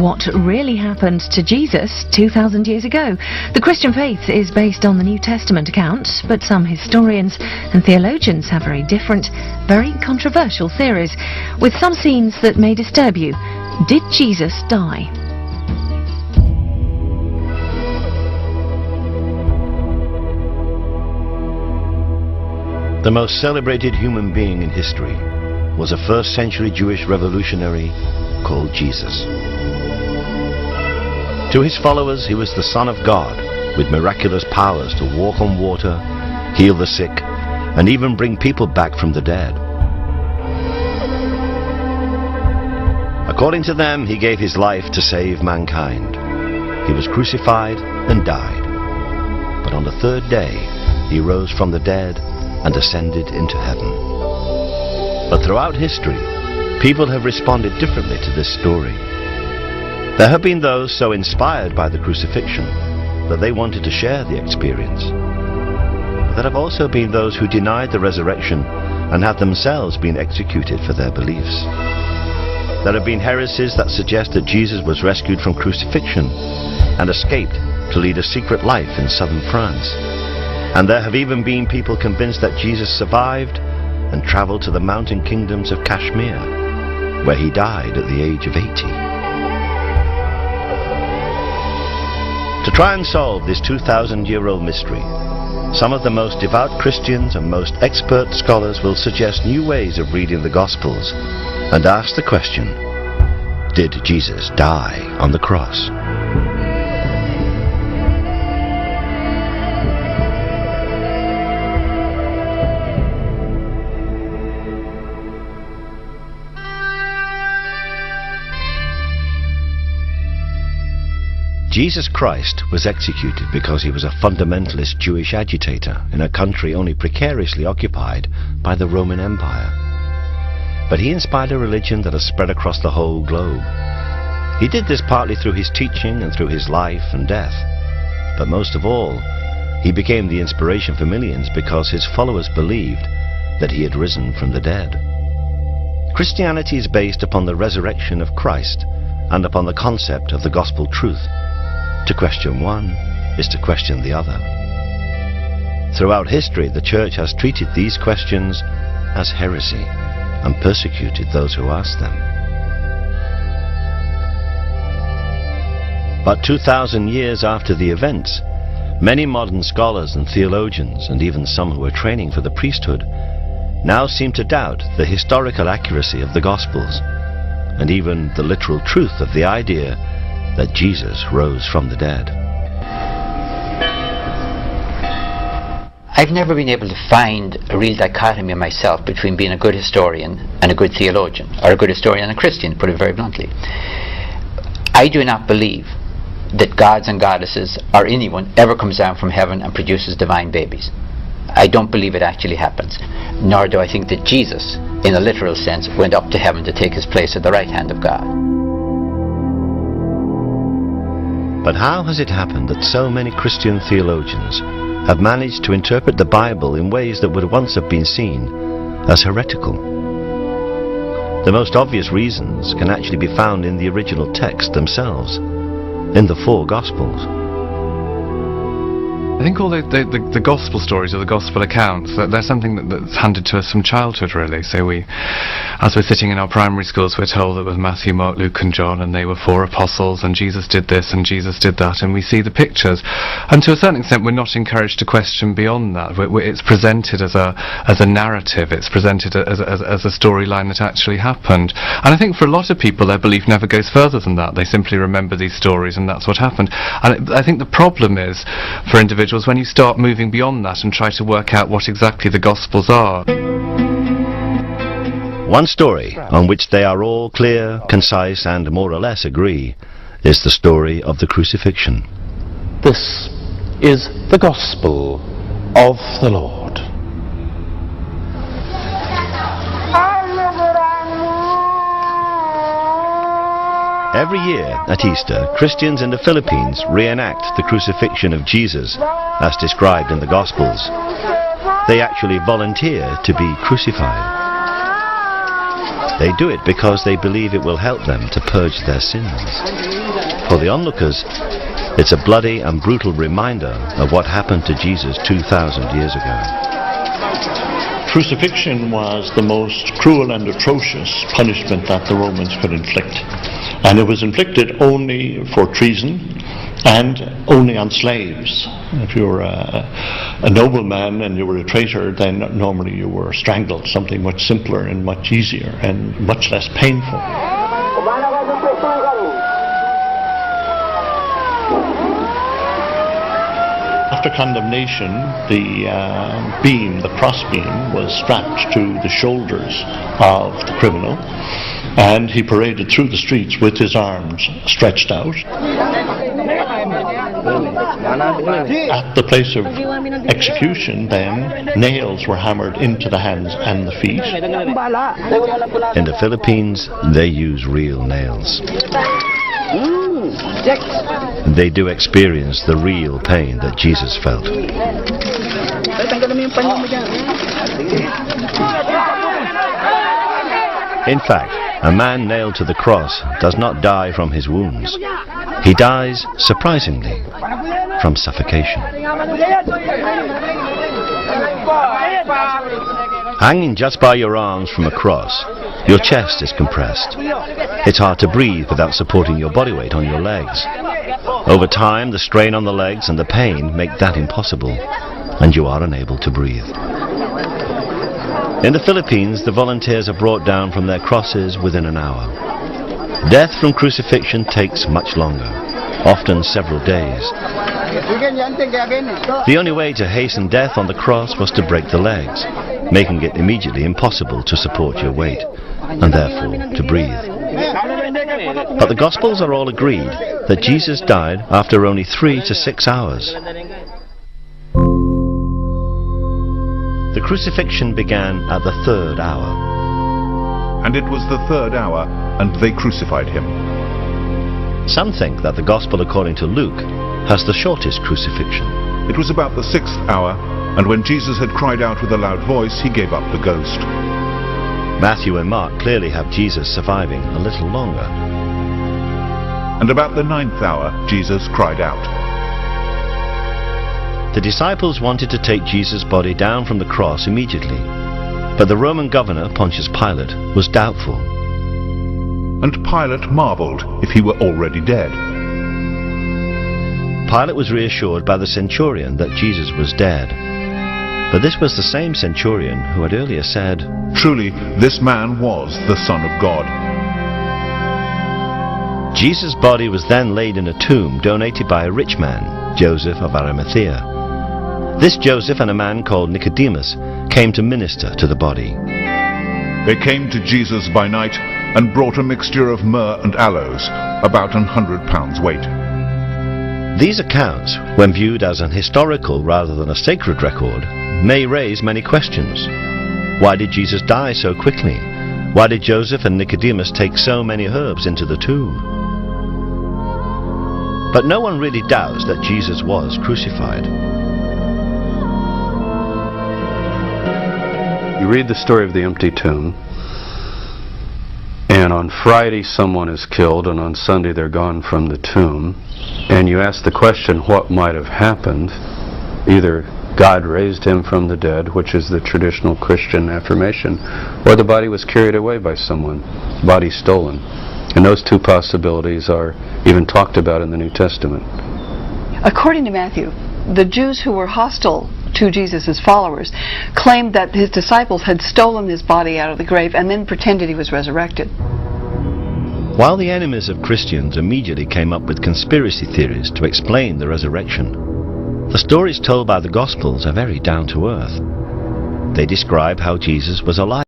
What really happened to Jesus 2,000 years ago? The Christian faith is based on the New Testament account, but some historians and theologians have very different, very controversial theories, with some scenes that may disturb you. Did Jesus die? The most celebrated human being in history was a first-century Jewish revolutionary called Jesus. To his followers, he was the Son of God, with miraculous powers to walk on water, heal the sick, and even bring people back from the dead. According to them, he gave his life to save mankind. He was crucified and died. But on the third day, he rose from the dead and ascended into heaven. But throughout history, people have responded differently to this story. There have been those so inspired by the crucifixion that they wanted to share the experience. But there have also been those who denied the resurrection and have themselves been executed for their beliefs. There have been heresies that suggest that Jesus was rescued from crucifixion and escaped to lead a secret life in southern France. And there have even been people convinced that Jesus survived and traveled to the mountain kingdoms of Kashmir, where he died at the age of 80. To try and solve this 2,000-year-old mystery, some of the most devout Christians and most expert scholars will suggest new ways of reading the Gospels and ask the question, did Jesus die on the cross? Jesus Christ was executed because he was a fundamentalist Jewish agitator in a country only precariously occupied by the Roman Empire. But he inspired a religion that has spread across the whole globe. He did this partly through his teaching and through his life and death. But most of all, he became the inspiration for millions because his followers believed that he had risen from the dead. Christianity is based upon the resurrection of Christ and upon the concept of the gospel truth. To question one is to question the other. Throughout history, the Church has treated these questions as heresy and persecuted those who asked them. But 2,000 years after the events, many modern scholars and theologians, and even some who are training for the priesthood, now seem to doubt the historical accuracy of the Gospels, and even the literal truth of the idea that Jesus rose from the dead. I've never been able to find a real dichotomy myself between being a good historian and a good theologian, or a good historian and a Christian, to put it very bluntly. I do not believe that gods and goddesses or anyone ever comes down from heaven and produces divine babies. I don't believe it actually happens, nor do I think that Jesus, in a literal sense, went up to heaven to take his place at the right hand of God. But how has it happened that so many Christian theologians have managed to interpret the Bible in ways that would once have been seen as heretical? The most obvious reasons can actually be found in the original text themselves, in the four Gospels. I think all the gospel stories or the gospel accounts, they're something that's handed to us from childhood, really. So as we're sitting in our primary schools, we're told that it was Matthew, Mark, Luke and John, and they were four apostles, and Jesus did this and Jesus did that, and we see the pictures. And to a certain extent, we're not encouraged to question beyond that. It's presented as a narrative. It's presented as a storyline that actually happened. And I think for a lot of people, their belief never goes further than that. They simply remember these stories, and that's what happened. And I think the problem is, for individuals, when you start moving beyond that and try to work out what exactly the Gospels are. One story on which they are all clear, concise and more or less agree is the story of the crucifixion. This is the Gospel of the Lord. Every year at Easter, Christians in the Philippines reenact the crucifixion of Jesus as described in the Gospels. They actually volunteer to be crucified. They do it because they believe it will help them to purge their sins. For the onlookers, it's a bloody and brutal reminder of what happened to Jesus 2,000 years ago. Crucifixion was the most cruel and atrocious punishment that the Romans could inflict. And it was inflicted only for treason and only on slaves. If you were a nobleman and you were a traitor, then normally you were strangled, something much simpler and much easier and much less painful. After condemnation, the cross beam, was strapped to the shoulders of the criminal, and he paraded through the streets with his arms stretched out. At the place of execution, then, nails were hammered into the hands and the feet. In the Philippines, they use real nails. They do experience the real pain that Jesus felt. In fact, a man nailed to the cross does not die from his wounds. He dies, surprisingly, from suffocation. Hanging just by your arms from a cross, your chest is compressed. It's hard to breathe without supporting your body weight on your legs. Over time, the strain on the legs and the pain make that impossible, and you are unable to breathe. In the Philippines, the volunteers are brought down from their crosses within an hour. Death from crucifixion takes much longer, often several days. The only way to hasten death on the cross was to break the legs, making it immediately impossible to support your weight, and therefore to breathe. But the Gospels are all agreed that Jesus died after only 3 to 6 hours. The crucifixion began at the 3rd hour. And it was the 3rd hour, and they crucified him. Some think that the Gospel according to Luke has the shortest crucifixion. It was about the 6th hour, and when Jesus had cried out with a loud voice, he gave up the ghost. Matthew and Mark clearly have Jesus surviving a little longer. And about the 9th hour, Jesus cried out. The disciples wanted to take Jesus' body down from the cross immediately, but the Roman governor, Pontius Pilate, was doubtful. And Pilate marveled if he were already dead. Pilate was reassured by the centurion that Jesus was dead. But this was the same centurion who had earlier said, "Truly, this man was the Son of God." Jesus' body was then laid in a tomb donated by a rich man, Joseph of Arimathea. This Joseph and a man called Nicodemus came to minister to the body. They came to Jesus by night and brought a mixture of myrrh and aloes, about 100 pounds weight. These accounts, when viewed as an historical rather than a sacred record, may raise many questions. Why did Jesus die so quickly? Why did Joseph and Nicodemus take so many herbs into the tomb? But no one really doubts that Jesus was crucified. You read the story of the empty tomb, and on Friday someone is killed, and on Sunday they're gone from the tomb, and you ask the question, what might have happened? Either God raised him from the dead, which is the traditional Christian affirmation, or the body was carried away by someone, body stolen. And those two possibilities are even talked about in the New Testament. According to Matthew, the Jews who were hostile to Jesus' followers claimed that his disciples had stolen his body out of the grave and then pretended he was resurrected. While the enemies of Christians immediately came up with conspiracy theories to explain the resurrection, the stories told by the Gospels are very down to earth. They describe how Jesus was alive.